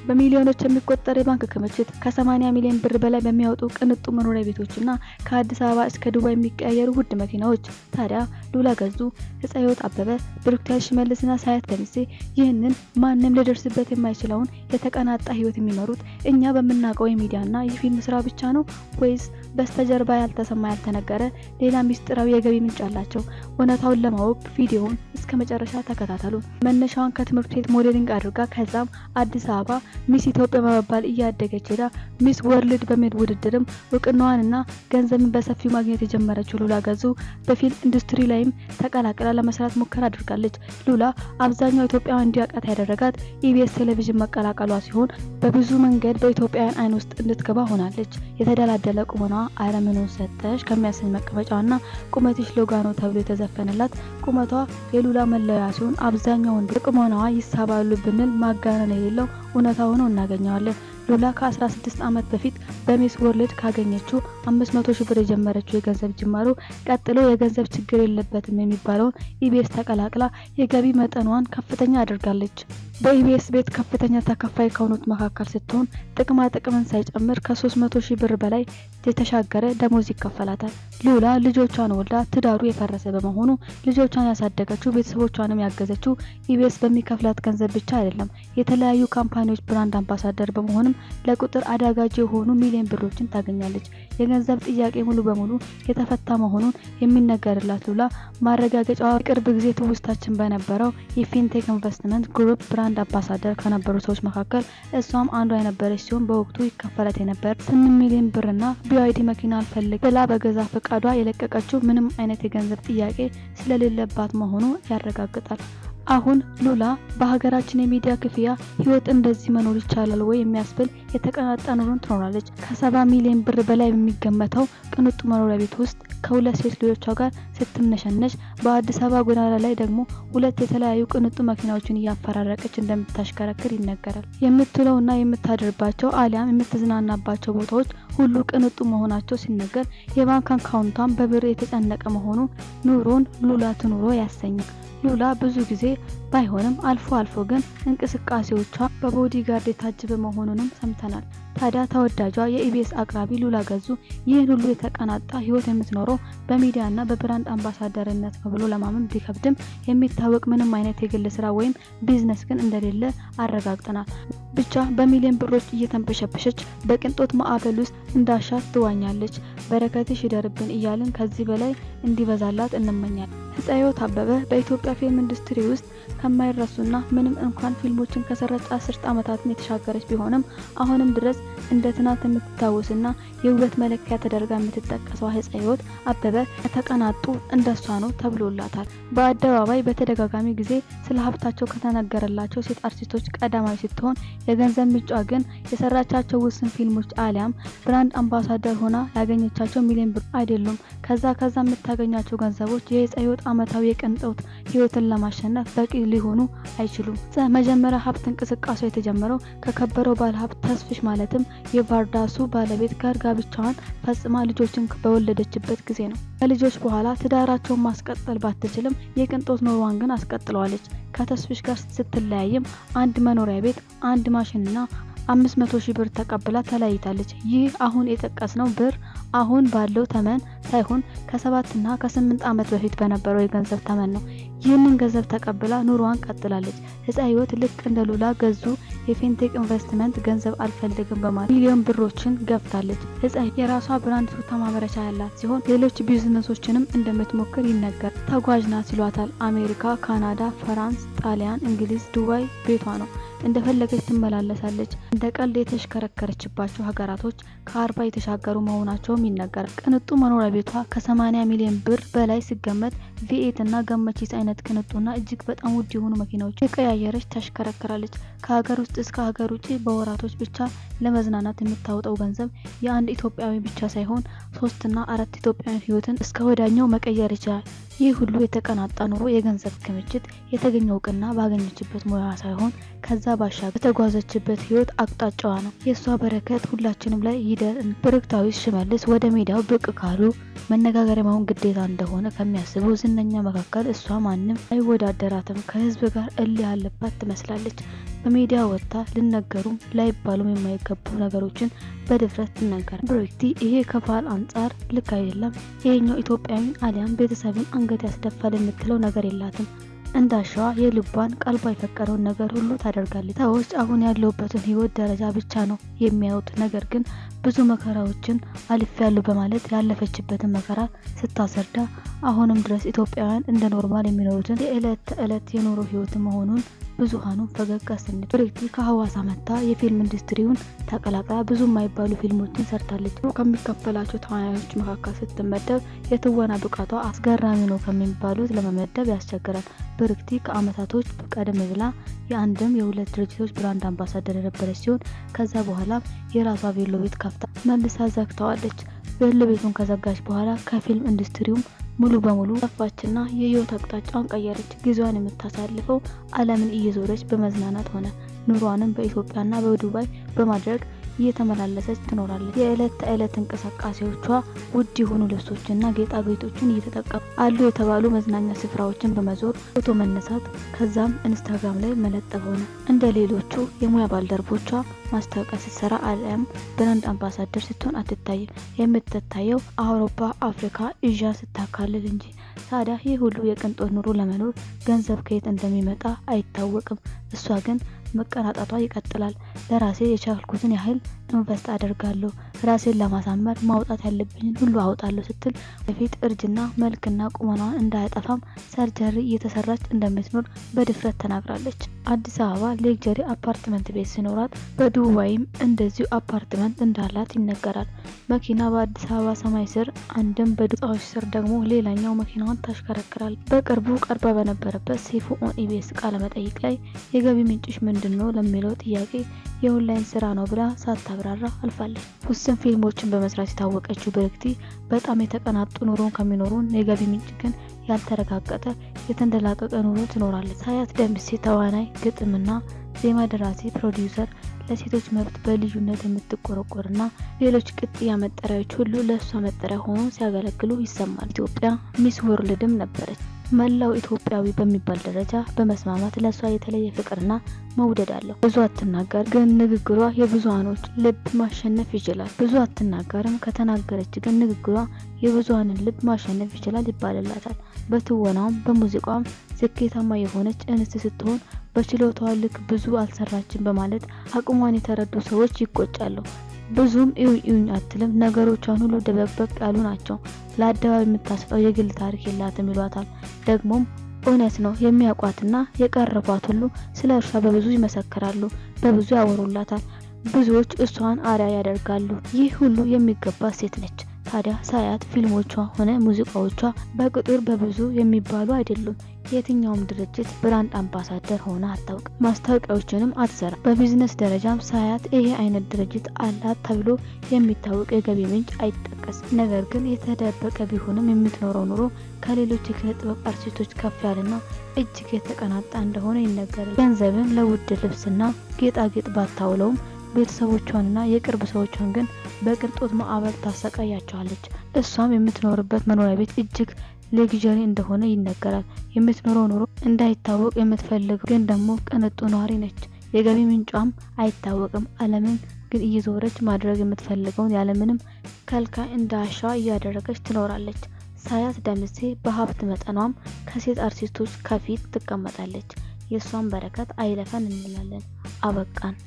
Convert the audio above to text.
በሚሊዮኖች የሚቆጠር የባንክ ክምችት ከ80 ሚሊዮን ብር በላይ በሚያወጡ ቅንጡ መኖሪያ ቤቶችና ከአዲስ አበባ እስከ ዱባይ የሚቀያየሩ ውድ መኪናዎች። ታዲያ ሉላ ገዙ፣ ህፃዮት አበበ፣ ብሩክታይት ሽመልስና ሳያት ደምሴ ይህንን ማንም ሊደርስበት የማይችለውን የተቀናጣ ህይወት የሚመሩት እኛ በምናውቀው የሚዲያና የፊልም ስራ ብቻ ነው ወይስ በስተጀርባ ያልተሰማ ያልተነገረ ሌላ ሚስጥራዊ የገቢ ምንጭ አላቸው? እውነታውን ለማወቅ ቪዲዮውን እስከ መጨረሻ ተከታተሉ። መነሻዋን ከትምህርት ቤት ሞዴሊንግ አድርጋ ከዛም አዲስ አበባ ሚስ ኢትዮጵያ በመባል እያደገች ሄዳ ሚስ ወርልድ በሚል ውድድርም እውቅናዋንና ገንዘብን በሰፊው ማግኘት የጀመረችው ሉላ ገዙ በፊልም ኢንዱስትሪ ላይም ተቀላቅላ ለመስራት ሙከራ አድርጋለች። ሉላ አብዛኛው ኢትዮጵያውያን እንዲያውቃት ያደረጋት ኢቢኤስ ቴሌቪዥን መቀላቀሏ ሲሆን በብዙ መንገድ በኢትዮጵያውያን አይን ውስጥ እንድትገባ ሆናለች። የተደላደለ ቁመኗ አለምኑን ሰጠሽ ከሚያሰኝ መቀመጫና ቁመትሽ ሎጋ ነው ተብሎ የተዘፈነላት ቁመቷ የሉላ መለያ ሲሆን አብዛኛው ወንድ ቁመናዋ ይሳባሉ ብንል ማጋነን የሌለው እውነታ ሆኖ እናገኘዋለን። ሉላ ከ16 ዓመት በፊት በሚስ ወርልድ ካገኘችው 500,000 ብር የጀመረችው የገንዘብ ጅማሮ ቀጥሎ የገንዘብ ችግር የለበትም የሚባለውን ኢቢኤስ ተቀላቅላ የገቢ መጠኗን ከፍተኛ አድርጋለች። በኢቢኤስ ቤት ከፍተኛ ተከፋይ ከሆኑት መካከል ስትሆን ጥቅማ ጥቅምን ሳይጨምር ከ300,000 ብር በላይ የተሻገረ ደሞዝ ይከፈላታል። ሉላ ልጆቿን ወልዳ ትዳሩ የፈረሰ በመሆኑ ልጆቿን ያሳደገችው ቤተሰቦቿንም ያገዘችው ኢቢኤስ በሚከፍላት ገንዘብ ብቻ አይደለም። የተለያዩ ካምፓኒዎች ብራንድ አምባሳደር በመሆንም ለቁጥር አዳጋጅ የሆኑ ሚሊዮን ብሮችን ታገኛለች። የገንዘብ ጥያቄ ሙሉ በሙሉ የተፈታ መሆኑን የሚነገርላት ሉላ ማረጋገጫዋ ቅርብ ጊዜ ትውስታችን በነበረው የፊንቴክ ኢንቨስትመንት ግሩፕ ብራንድ አምባሳደር ከነበሩ ሰዎች መካከል እሷም አንዷ የነበረች ሲሆን በወቅቱ ይከፈላት የነበር 8 ሚሊዮን ብርና ቢዋይዲ መኪና አልፈልግ ብላ በገዛ ፈቃዷ የለቀቀችው ምንም አይነት የገንዘብ ጥያቄ ስለሌለባት መሆኑ ያረጋግጣል። አሁን ሉላ በሀገራችን የሚዲያ ክፍያ ህይወት እንደዚህ መኖር ይቻላል ወይ የሚያስብል የተቀናጣ ኑሮን ትኖራለች። ከ70 ሚሊዮን ብር በላይ በሚገመተው ቅንጡ መኖሪያ ቤት ውስጥ ከሁለት ሴት ልጆቿ ጋር ስትነሸነሽ በአዲስ አበባ ጎዳና ላይ ደግሞ ሁለት የተለያዩ ቅንጡ መኪናዎችን እያፈራረቀች እንደምታሽከረክር ይነገራል። የምትለውና የምታድርባቸው አሊያም የምትዝናናባቸው ቦታዎች ሁሉ ቅንጡ መሆናቸው ሲነገር የባንክ አካውንቷን በብር የተጨነቀ መሆኑ ኑሮን ሉላ ትኑሮ ያሰኛል። ሉላ ብዙ ጊዜ ባይሆንም አልፎ አልፎ ግን እንቅስቃሴዎቿ በቦዲጋርድ የታጀበ መሆኑንም ሰምተናል። ታዲያ ተወዳጇ የኢቢኤስ አቅራቢ ሉላ ገዙ ይህን ሁሉ የተቀናጣ ህይወት የምትኖረው በሚዲያና በብራንድ አምባሳደርነት ነው ብሎ ለማመን ቢከብድም የሚታወቅ ምንም አይነት የግል ስራ ወይም ቢዝነስ ግን እንደሌለ አረጋግጠናል። ብቻ በሚሊዮን ብሮች እየተንበሸበሸች በቅንጦት ማዕበል ውስጥ እንዳሻት ትዋኛለች። በረከትሽ ይደርብን እያልን ከዚህ በላይ እንዲበዛላት እንመኛለን። ህፃዮት አበበ በኢትዮጵያ ፊልም ኢንዱስትሪ ውስጥ ከማይረሱና ምንም እንኳን ፊልሞችን ከሰራች 10 ዓመታትን የተሻገረች ቢሆንም አሁንም ድረስ እንደ ትናንት የምትታወስና የውበት መለኪያ ተደርጋ የምትጠቀሰው ህፃዮት አበበ ከተቀናጡ እንደሷ ነው ተብሎላታል። በአደባባይ በተደጋጋሚ ጊዜ ስለ ሀብታቸው ከተነገረላቸው ሴት አርቲስቶች ቀዳማዊ ስትሆን የገንዘብ ምንጯ ግን የሰራቻቸው ውስን ፊልሞች አሊያም ብራንድ አምባሳደር ሆና ያገኘቻቸው ሚሊዮን ብር አይደሉም። ከዛ የምታገኛቸው ገንዘቦች የህፃዮት አመታዊ የቅንጦት ህይወትን ለማሸነፍ በቂ ሊሆኑ አይችሉም። መጀመሪያ ሀብት እንቅስቃሴ የተጀመረው ከከበረው ባለሀብት ተስፍሽ ማለትም የቫርዳሱ ባለቤት ጋር ጋብቻዋን ፈጽማ ልጆችን በወለደችበት ጊዜ ነው። ከልጆች በኋላ ትዳራቸውን ማስቀጠል ባትችልም የቅንጦት ኑሮዋን ግን አስቀጥለዋለች። ከተስፍሽ ጋር ስትለያይም አንድ መኖሪያ ቤት፣ አንድ ማሽንና 500,000 ብር ተቀብላ ተለያይታለች። ይህ አሁን የጠቀስነው ብር አሁን ባለው ተመን ሳይሆን ከ7 እና ከ8 ዓመት በፊት በነበረው የገንዘብ ተመን ነው። ይህንን ገንዘብ ተቀብላ ኑሮዋን ቀጥላለች። ህፃዮት ልክ እንደ ሉላ ገዙ የፊንቴክ ኢንቨስትመንት ገንዘብ አልፈልግም በማለት ሚሊዮን ብሮችን ገፍታለች። ህፃዮት የራሷ ብራንድ ሱታ ማምረቻ ያላት ሲሆን ሌሎች ቢዝነሶችንም እንደምትሞክር ይነገራል። ተጓዥ ናት ይሏታል። አሜሪካ፣ ካናዳ፣ ፍራንስ፣ ጣሊያን፣ እንግሊዝ፣ ዱባይ ቤቷ ነው። እንደፈለገች ትመላለሳለች። እንደ ቀልድ የተሽከረከረችባቸው ሀገራቶች ከ40 የተሻገሩ መሆናቸውም ይነገራል። ቅንጡ መኖሪያ ቤቷ ከ80 ሚሊዮን ብር በላይ ሲገመት ቪኤት እና ገመቺስ አይነት ቅንጡና እጅግ በጣም ውድ የሆኑ መኪናዎች የቀያየረች ታሽከረክራለች። ከሀገር ውስጥ እስከ ሀገር ውጪ በወራቶች ብቻ ለመዝናናት የምታወጣው ገንዘብ የአንድ ኢትዮጵያዊ ብቻ ሳይሆን 3 እና 4 ኢትዮጵያውያን ህይወትን እስከ ወዳኛው መቀየር ይችላል። ይህ ሁሉ የተቀናጣ ኑሮ የገንዘብ ክምችት የተገኘው እውቅና ባገኘችበት ሙያ ሳይሆን ከዛ ባሻገር በተጓዘችበት ህይወት አቅጣጫዋ ነው። የሷ በረከት ሁላችንም ላይ ይደር። ብሩክታይት ሽመልስ ወደ ሚዲያው ብቅ ካሉ መነጋገሪያ መሆን ግዴታ እንደሆነ ከሚያስቡ ዝነኛ መካከል እሷ ማንም አይወዳደራትም። ከህዝብ ጋር እልህ ያለባት ትመስላለች። በሚዲያ ወጥታ ሊነገሩም ላይባሉም የማይገቡ ነገሮችን በድፍረት ትናገራለች። ብሩክቲ ይሄ ከባህል አንጻር ልክ አይደለም፣ ይሄኛው ኢትዮጵያዊ አሊያም ቤተሰብን አንገት ያስደፋል የምትለው ነገር የላትም። እንዳሻዋ የልቧን ቀልቧ የፈቀደውን ነገር ሁሉ ታደርጋለች። ሰዎች አሁን ያለውበትን ህይወት ደረጃ ብቻ ነው የሚያዩት። ነገር ግን ብዙ መከራዎችን አልፌያለሁ በማለት ያለፈችበትን መከራ ስታስረዳ አሁንም ድረስ ኢትዮጵያውያን እንደ ኖርማል የሚኖሩትን የዕለት ተዕለት የኑሮ ህይወት መሆኑን ብዙሃኑ ፈገግ አሰኘች። ብሩክቲ ከሐዋሳ መጥታ የፊልም ኢንዱስትሪውን ተቀላቅላ ብዙ የማይባሉ ፊልሞችን ሰርታለች። ከሚከፈላቸው ተዋናዮች መካከል ስትመደብ የትወና ብቃቷ አስገራሚ ነው ከሚባሉት ለመመደብ ያስቸግራል። ብሩክቲ ከአመታቶች ቀደም ብላ የአንድም የሁለት ድርጅቶች ብራንድ አምባሳደር የነበረች ሲሆን ከዛ በኋላ የራሷ ቬሎ ቤት ከፍታ መልሳ ዘግታዋለች። ቬሎ ቤቱን ከዘጋች በኋላ ከፊልም ኢንዱስትሪውም ሙሉ በሙሉ ጠፋችና የህይወት አቅጣጫዋን ቀየረች። ጊዜዋን የምታሳልፈው ዓለምን እየዞረች በመዝናናት ሆነ። ኑሯንም በኢትዮጵያና በዱባይ በማድረግ እየተመላለሰች ትኖራለች። የዕለት ተዕለት እንቅስቃሴዎቿ ውድ የሆኑ ልብሶችና ጌጣጌጦችን እየተጠቀሙ አሉ የተባሉ መዝናኛ ስፍራዎችን በመዞር ፎቶ መነሳት ከዛም ኢንስታግራም ላይ መለጠፍ ሆነ። እንደ ሌሎቹ የሙያ ባልደረቦቿ ማስታወቂያ ስትሰራ አሊያም ብራንድ አምባሳደር ስትሆን አትታይም። የምትታየው አውሮፓ፣ አፍሪካ፣ ኤዥያ ስታካልል እንጂ። ታዲያ ይህ ሁሉ የቅንጦት ኑሮ ለመኖር ገንዘብ ከየት እንደሚመጣ አይታወቅም። እሷ ግን መቀናጣቷ ይቀጥላል። ለራሴ የቻልኩትን ያህል ኢንቨስት አደርጋለሁ፣ ራሴን ለማሳመር ማውጣት ያለብኝን ሁሉ አውጣለሁ ስትል በፊት እርጅና መልክና ቁመናዋን እንዳያጠፋም ሰርጀሪ እየተሰራች እንደምትኖር በድፍረት ተናግራለች። አዲስ አበባ ሌክጀሪ አፓርትመንት ቤት ሲኖራት በዱባይም እንደዚሁ አፓርትመንት እንዳላት ይነገራል። መኪና በአዲስ አበባ ሰማይ ስር አንድም በህንጻዎች ስር ደግሞ ሌላኛው መኪናዋን ታሽከረክራል። በቅርቡ ቀርባ በነበረበት ሰይፉ ኦን ኢቢኤስ ቃለ መጠይቅ ላይ የገቢ ምንጭሽ ምንድነው ለሚለው ጥያቄ የኦንላይን ስራ ነው ብላ ሳታብራራ አልፋለች። ውስን ፊልሞችን በመስራት የታወቀችው ብሩክቲ በጣም የተቀናጡ ኑሮን ከሚኖሩን የገቢ ምንጭ ግን ያልተረጋገጠ የተንደላቀቀ ኑሮ ትኖራለች። ሳያት ደምሴ ተዋናይ፣ ግጥምና ዜማ ደራሲ፣ ፕሮዲውሰር፣ ለሴቶች መብት በልዩነት የምትቆረቆርና ሌሎች ቅጥያ መጠሪያዎች ሁሉ ለእሷ መጠሪያ ሆኖ ሲያገለግሉ ይሰማል። ኢትዮጵያ ሚስ ወርልድም ነበረች። መላው ኢትዮጵያዊ በሚባል ደረጃ በመስማማት ለሷ የተለየ ፍቅርና መውደድ አለው። ብዙ አትናገር፣ ግን ንግግሯ የብዙሃኖች ልብ ማሸነፍ ይችላል። ብዙ አትናገርም፣ ከተናገረች ግን ንግግሯ የብዙሃንን ልብ ማሸነፍ ይችላል ይባልላታል። በትወናውም በሙዚቃውም ስኬታማ የሆነች እንስት ስትሆን በችሎታዋ ልክ ብዙ አልሰራችም በማለት አቅሟን የተረዱ ሰዎች ይቆጫሉ። ብዙም ኢዩኝ አትልም፣ ነገሮቿን ሁሉ ደበቅበቅ ያሉ ናቸው። ለአደባባይ የምታስጠው የግል ታሪክ የላትም ይሏታል። ደግሞም እውነት ነው። የሚያውቋትና የቀረቧት ሁሉ ስለ እርሷ በብዙ ይመሰክራሉ፣ በብዙ ያወሩላታል። ብዙዎች እሷን አርአያ ያደርጋሉ። ይህ ሁሉ የሚገባ ሴት ነች። ታዲያ ሳያት ፊልሞቿ ሆነ ሙዚቃዎቿ በቁጥር በብዙ የሚባሉ አይደሉም። የትኛውም ድርጅት ብራንድ አምባሳደር ሆና አታውቅም። ማስታወቂያዎችንም አትሰራ። በቢዝነስ ደረጃም ሳያት ይሄ አይነት ድርጅት አላት ተብሎ የሚታወቅ የገቢ ምንጭ አይጠቀስም። ነገር ግን የተደበቀ ቢሆንም የምትኖረው ኑሮ ከሌሎች የኪነ ጥበብ አርቲስቶች ከፍ ያለና እጅግ የተቀናጣ እንደሆነ ይነገራል። ገንዘብን ለውድ ልብስና ጌጣጌጥ ባታውለውም ቤተሰቦቿንና የቅርብ ሰዎቿን ግን በቅንጦት ማዕበል ታሰቃያቸዋለች። እሷም የምትኖርበት መኖሪያ ቤት እጅግ ሌክዠሪ እንደሆነ ይነገራል። የምትኖረው ኑሮ እንዳይታወቅ የምትፈልግ ግን ደግሞ ቅንጡ ነዋሪ ነች። የገቢ ምንጯም አይታወቅም። ዓለምን ግን እየዞረች ማድረግ የምትፈልገውን ያለምንም ከልካይ እንዳሻዋ እያደረገች ትኖራለች። ሳያት ደምሴ በሀብት መጠኗም ከሴት አርቲስቶች ከፊት ትቀመጣለች። የእሷን በረከት አይለፈን እንላለን። አበቃን።